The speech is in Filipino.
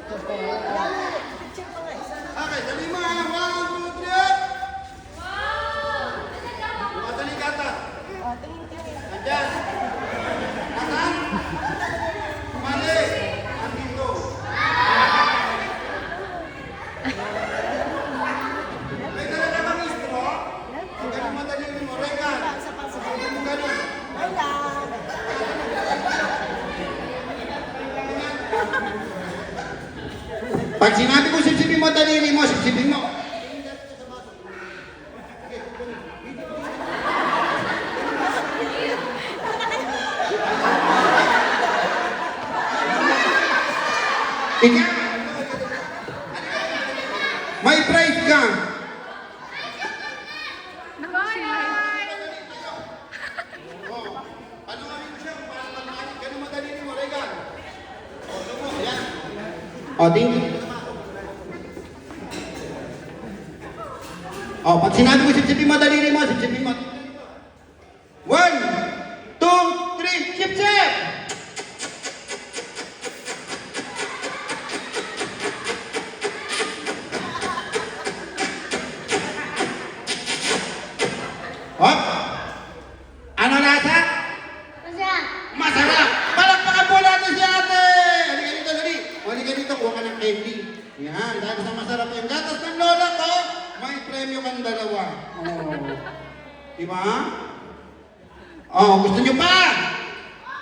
Okay, dali mo ha. 1, 2, 3. Madali kata. Andyan. Kanan. Mali. Andito. May dala namang istro. O ganun madali mo. Regan. Ganun ganun. Pag sinabi ko sipsipin mo, daliri mo, sipsipin mo. Ikaw, may prize ka. Ano kami mo siya? Ganun madaliri mo, Regan. O, lumo, yan. O, tingin. O, pag sinabi ko sipsipin mo, daliri mo, sipsipin mo. 1, 2, 3, sipsip! Hop! Ano lasa? Masarap! Palakpakan po natin si ate! Halika dito, dali! Halika dito, kuha ka ng candy. Yan, dahil sa masarap yung gatas ng lola ko, may premyo kang dalawa. Oh. Diba? Oh, gusto nyo pa?